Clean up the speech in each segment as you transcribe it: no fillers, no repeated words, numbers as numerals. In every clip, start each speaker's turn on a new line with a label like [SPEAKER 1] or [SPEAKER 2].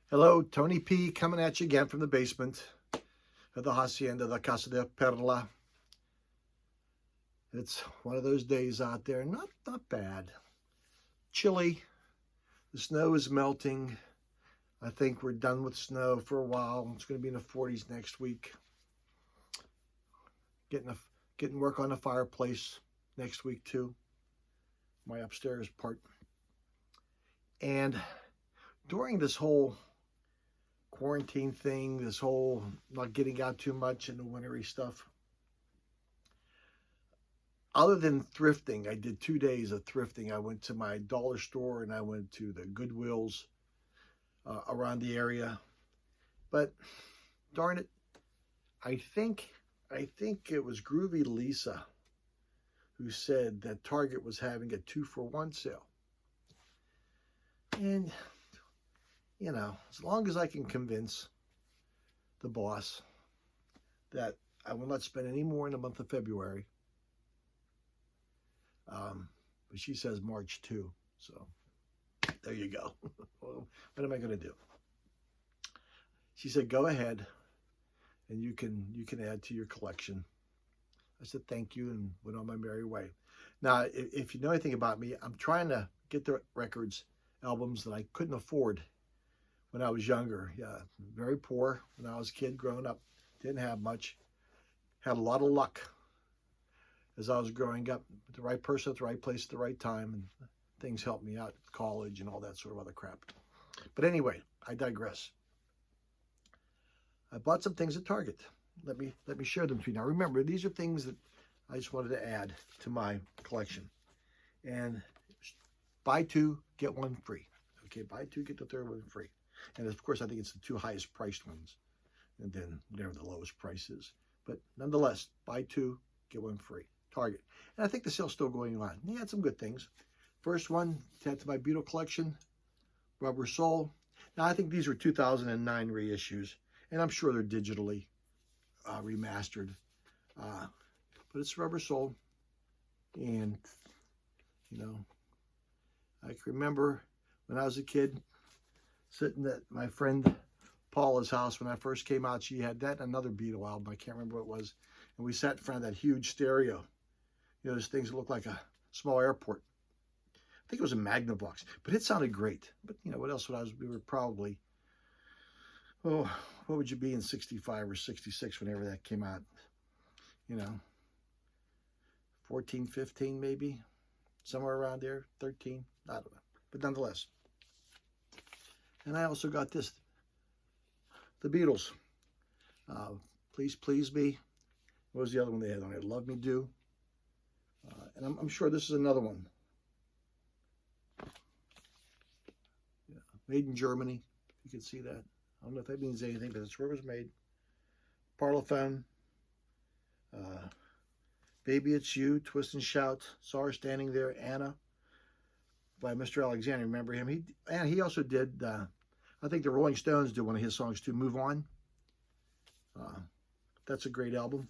[SPEAKER 1] Hello, Tony P. coming at you again from the basement of the Hacienda, the Casa de Perla. It's one of those days out there, not bad. Chilly, the snow is melting. I think we're done with snow for a while. It's going to be in the 40s next week. Getting work on the fireplace next week too, my upstairs part. And during this whole quarantine thing, this whole not getting out too much and the wintry stuff, other than thrifting, I did 2 days of thrifting. I went to my dollar store and I went to the Goodwills around the area. But darn it, I think it was Groovy Lisa who said that Target was having a 2-for-1 sale. And you know, as long as I can convince the boss that I will not spend any more in the month of February, but she says March 2, so there you go. Well, what am I going to do? She said, go ahead and you can add to your collection. I said, thank you, and went on my merry way. Now, if you know anything about me, I'm trying to get the records, albums that I couldn't afford when I was younger. Yeah, very poor when I was a kid growing up. Didn't have much. Had a lot of luck as I was growing up. The right person at the right place at the right time, and things helped me out at college and all that sort of other crap. But anyway, I digress. I bought some things at Target. Let me share them with you. Now remember, these are things that I just wanted to add to my collection. And buy two, get one free. Okay, buy two, get the third one free. And of course, I think it's the two highest priced ones, and then whatever the lowest price is. But nonetheless, buy two, get one free. Target. And I think the sale's still going on. They had some good things. First one, add to my Beetle collection, Rubber Soul. Now, I think these were 2009 reissues, and I'm sure they're digitally remastered. But it's Rubber Soul. And, you know, I can remember when I was a kid, sitting at my friend Paula's house when I first came out. She had that and another Beatle album. I can't remember what it was. And we sat in front of that huge stereo. You know, those things that look like a small airport. I think it was a Magnavox, but it sounded great. But, you know, what else we were probably, oh, what would you be in 65 or 66 whenever that came out? You know, 14, 15 maybe, somewhere around there, 13, I don't know. But nonetheless. And I also got this, the Beatles. Please Please Me. What was the other one they had on it? Love Me Do. And I'm sure this is another one. Yeah. Made in Germany. You can see that. I don't know if that means anything, but it's where it was made. Parlophone. Baby It's You. Twist and Shout. Saw Her Standing There. Anna. By Mr. Alexander. Remember him? He also did, I think the Rolling Stones did one of his songs too, Move On. That's a great album.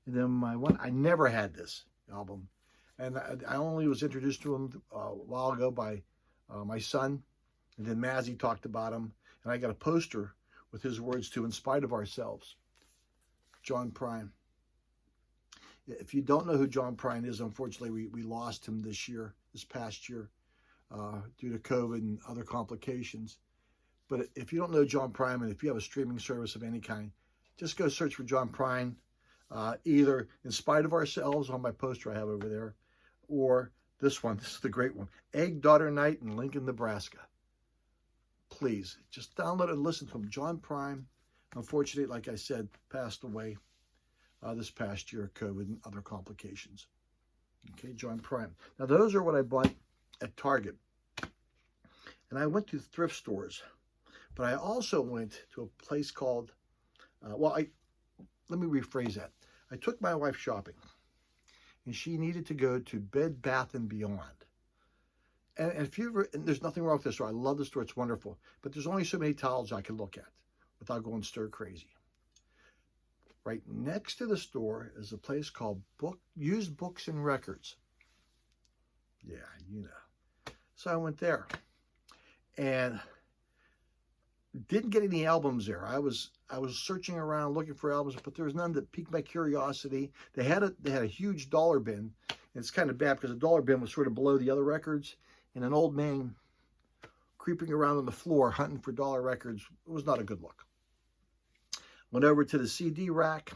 [SPEAKER 1] And then my one, I never had this album. And I only was introduced to him a while ago by my son. And then Mazzy talked about him. And I got a poster with his words to In Spite of Ourselves. John Prine. If you don't know who John Prine is, unfortunately, we lost him this past year, due to COVID and other complications. But if you don't know John Prine, and if you have a streaming service of any kind, just go search for John Prine, either In Spite of Ourselves on my poster I have over there, or this one. This is the great one, Egg Daughter Night in Lincoln, Nebraska. Please, just download and listen to him. John Prine, unfortunately, like I said, passed away this past year of COVID and other complications. Okay, John Prine. Now, those are what I bought at Target. And I went to thrift stores, but I also went to a place called, let me rephrase that. I took my wife shopping, and she needed to go to Bed Bath & Beyond. And if you ever, and there's nothing wrong with this store. I love the store. It's wonderful. But there's only so many towels I can look at without going stir crazy. Right next to the store is a place called Used Books and Records. Yeah, you know. So I went there. And Didn't get any albums there. I was searching around looking for albums, but there was none that piqued my curiosity. They had a huge dollar bin. And it's kind of bad because the dollar bin was sort of below the other records, and an old man creeping around on the floor hunting for dollar records. It was not a good look. Went over to the CD rack,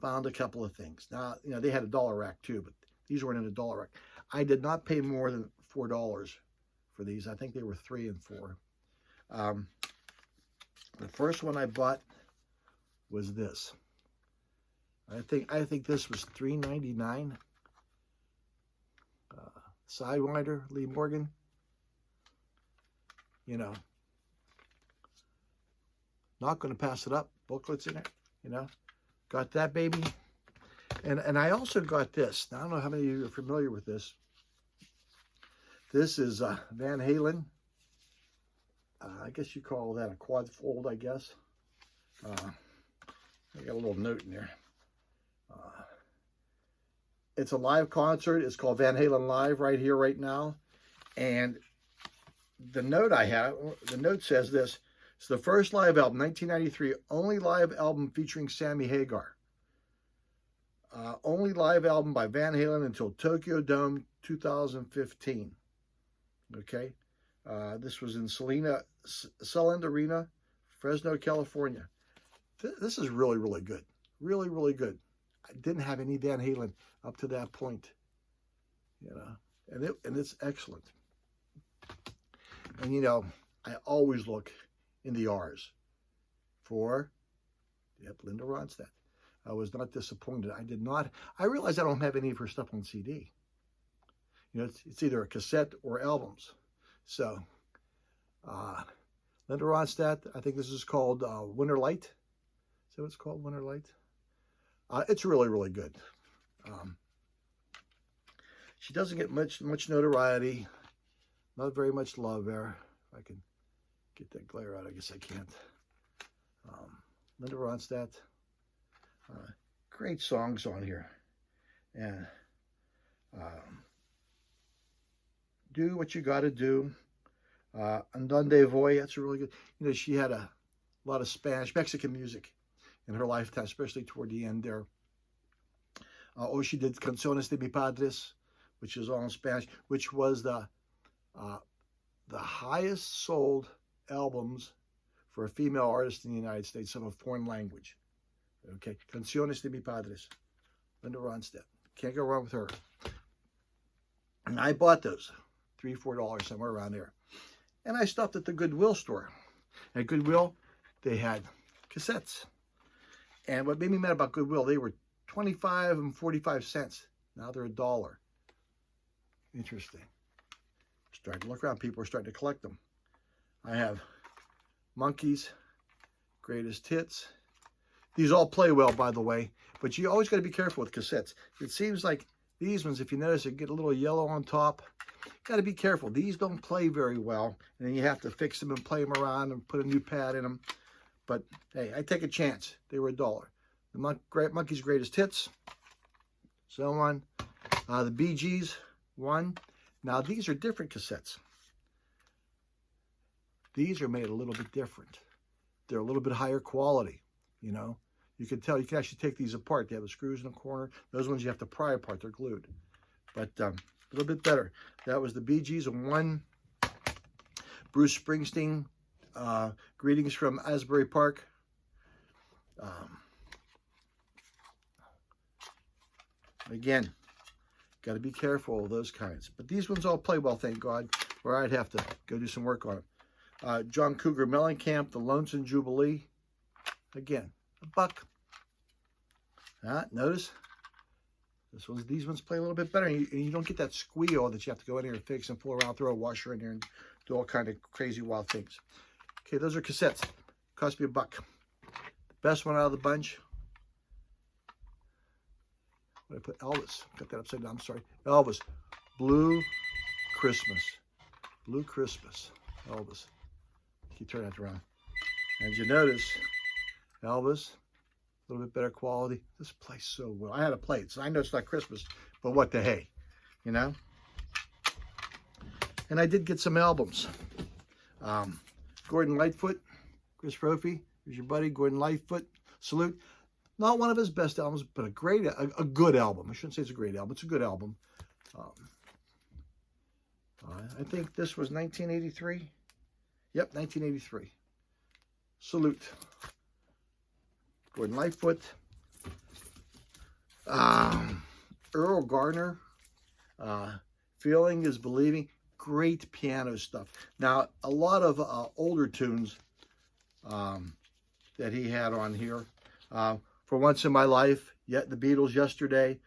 [SPEAKER 1] found a couple of things. Now, you know, they had a dollar rack too, but these weren't in a dollar rack. I did not pay more than $4 for these. I think they were $3 and $4. The first one I bought was this. I think this was $3.99. Sidewinder, Lee Morgan. You know, not going to pass it up. Booklets in it, you know. Got that baby. And I also got this. Now, I don't know how many of you are familiar with this. This is Van Halen. I guess you call that a quad fold, I guess. I got a little note in there. It's a live concert. It's called Van Halen Live right here, right now. And the note I have, the note says this. It's the first live album, 1993, only live album featuring Sammy Hagar. Only live album by Van Halen until Tokyo Dome 2015. Okay. This was in Selland Arena, Fresno, California. This is really, really good. Really, really good. I didn't have any Van Halen up to that point, you know, and it's excellent. And, you know, I always look in the R's for, yep, Linda Ronstadt. I was not disappointed. I realized I don't have any of her stuff on CD. You know, it's either a cassette or albums. So, Linda Ronstadt, I think this is called Winter Light. Is that what it's called, Winter Light? It's really, really good. She doesn't get much notoriety. Not very much love there. If I can get that glare out, I guess I can't. Linda Ronstadt. Great songs on here. And Do What You Gotta Do. Andonde Voy, that's a really good. You know, she had a lot of Spanish, Mexican music in her lifetime, especially toward the end there. She did Canciones de Mi Padres, which is all in Spanish, which was the highest sold albums for a female artist in the United States of a foreign language. Okay, Canciones de Mi Padres, Linda Ronstadt. Can't go wrong with her. And I bought those, $3, $4, somewhere around there. And I stopped at the Goodwill store. At Goodwill, they had cassettes. And what made me mad about Goodwill, they were 25 and 45 cents. Now they're $1. Interesting. Starting to look around. People are starting to collect them. I have Monkeys, Greatest Hits. These all play well, by the way. But you always got to be careful with cassettes. It seems like these ones, if you notice, they get a little yellow on top. Got to be careful. These don't play very well. And then you have to fix them and play them around and put a new pad in them. But, hey, I take a chance. They were $1. The Monkeys' Greatest Hits. So on. The Bee Gees, $1. Now, these are different cassettes. These are made a little bit different. They're a little bit higher quality, you know. You can tell, you can actually take these apart. They have the screws in the corner. Those ones you have to pry apart. They're glued. But a little bit better. That was the Bee Gees, $1. Bruce Springsteen, Greetings from Asbury Park. Again, got to be careful of those kinds. But these ones all play well, thank God, or I'd have to go do some work on them. John Cougar Mellencamp, The Lonesome Jubilee. Again, $1. Notice these ones play a little bit better, and you don't get that squeal that you have to go in here and fix and pull around, throw a washer in there, and do all kind of crazy wild things. Okay, those are cassettes. Cost me $1. The best one out of the bunch. What did I put? Elvis. Got that upside down. I'm sorry. Elvis. Blue Christmas. Blue Christmas. Elvis. Keep turning that around. And you notice, Elvis, a little bit better quality. This plays so well. I had to play it, so I know it's not Christmas, but what the hey, you know? And I did get some albums. Gordon Lightfoot, Chris Brophy. Here's your buddy, Gordon Lightfoot. Salute. Not one of his best albums, but a good album. I shouldn't say it's a great album. It's a good album. I think this was 1983. Yep, 1983. Salute. Gordon Lightfoot. Earl Gardner. Feeling is Believing. Great piano stuff. Now, a lot of older tunes that he had on here. For Once in My Life, Yet the Beatles, Yesterday,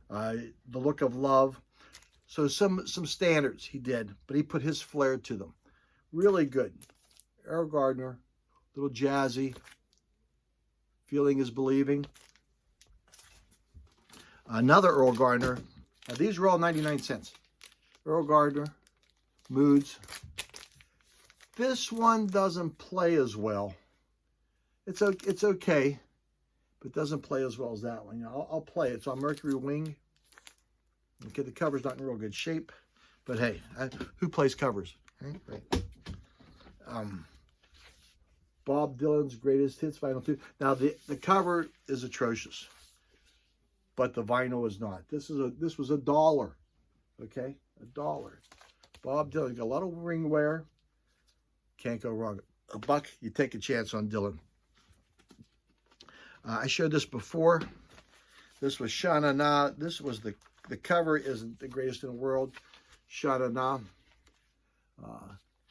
[SPEAKER 1] The Look of Love. So some standards he did, but he put his flair to them. Really good. Earl Gardner, a little jazzy. Feeling is Believing. Another Earl Gardner. These were all 99 cents. Earl Gardner, Moods. This one doesn't play as well. It's okay, but it doesn't play as well as that one. You know, I'll play it. It's on Mercury Wing. Okay, the cover's not in real good shape, but hey, who plays covers? Right. Bob Dylan's Greatest Hits Vinyl 2. Now the cover is atrocious, but the vinyl is not. This was $1. Okay, $1. Bob Dylan, got a lot of ring wear. Can't go wrong. $1, you take a chance on Dylan. I showed this before. This was Shana Na. This was the cover isn't the greatest in the world. Shana Na.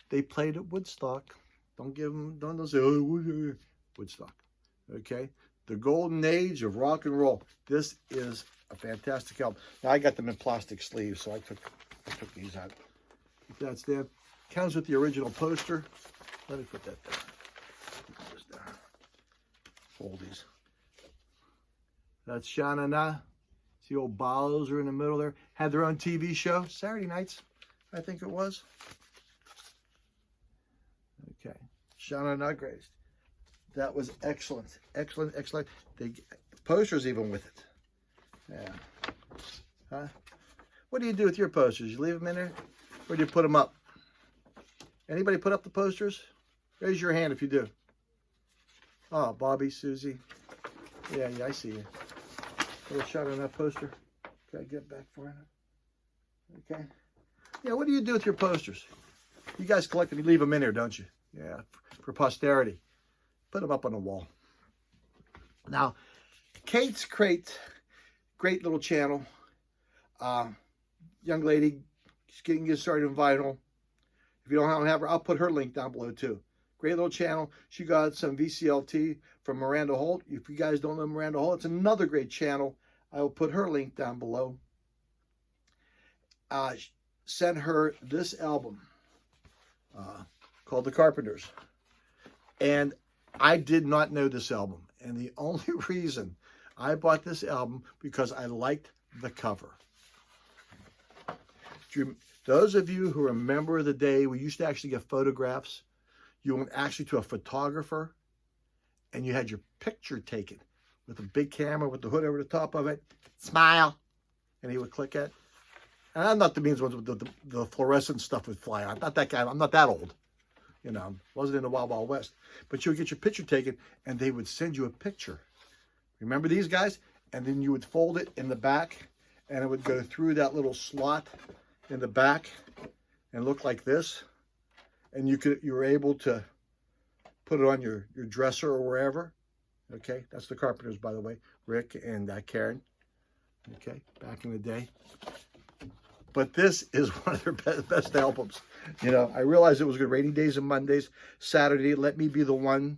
[SPEAKER 1] They played at Woodstock. Don't say, oh, Woodstock. Okay? The golden age of rock and roll. This is a fantastic album. Now, I got them in plastic sleeves, so I took these out. That's there. Comes with the original poster. Let me put that there. Just there. Fold these. That's Shana Na. See, old Ballos are in the middle there. Had their own TV show. Saturday nights, I think it was. Okay. Shana Na Grace. That was excellent. Excellent, excellent. The posters even with it. Yeah. Huh? What do you do with your posters? You leave them in there? Or do you put them up? Anybody put up the posters? Raise your hand if you do. Oh, Bobby, Susie. Yeah, I see you. Little shot on that poster. Gotta get back for it. Okay. Yeah, what do you do with your posters? You guys collect them, you leave them in there, don't you? Yeah, for posterity. Put them up on the wall. Now, Kate's Crate, great little channel. Young lady, she's getting started in vinyl. If you don't have her, I'll put her link down below too. Great little channel. She got some VCLT from Miranda Holt. If you guys don't know Miranda Holt, it's another great channel. I will put her link down below. Sent her this album called The Carpenters. And I did not know this album. And the only reason I bought this album because I liked the cover. Those of you who remember the day we used to actually get photographs, you went actually to a photographer and you had your picture taken with a big camera with the hood over the top of it. Smile. And he would click it. And I'm not the means ones with the fluorescent stuff would fly out. I'm not that guy. I'm not that old. You know, wasn't in the Wild Wild West. But you would get your picture taken and they would send you a picture. Remember these guys? And then you would fold it in the back and it would go through that little slot in the back and look like this. And you were able to put it on your dresser or wherever. Okay, that's the Carpenters, by the way. Rick and Karen. Okay, back in the day. But this is one of their best albums. You know, I realized it was good. Rainy Days and Mondays. Saturday, Let Me Be the One.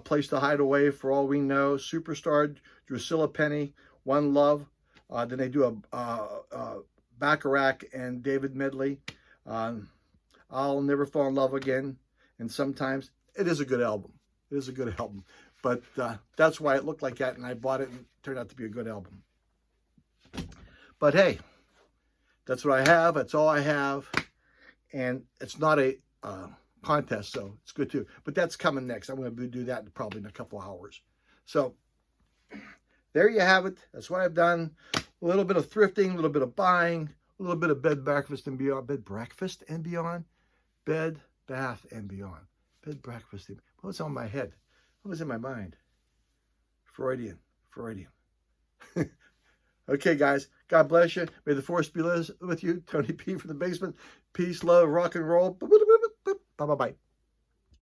[SPEAKER 1] Place to Hide Away, For All We Know. Superstar, Drusilla Penny. One Love. Then they do a Bacharach and David Medley. I'll Never Fall in Love Again. And Sometimes. It is a good album. It is a good album. But that's why it looked like that, and I bought it, and it turned out to be a good album. But hey, that's what I have. That's all I have. And it's not a contest, so it's good too. But that's coming next. I'm going to do that probably in a couple hours. So there you have it. That's what I've done. A little bit of thrifting, a little bit of buying, a little bit of bed, breakfast, and beyond. Bed, breakfast, and beyond. Bed, bath, and beyond. Bed breakfast theme. What was on my head? What was in my mind? Freudian. Okay, guys. God bless you. May the force be with you. Tony P from the basement. Peace, love, rock and roll. Bye-bye-bye.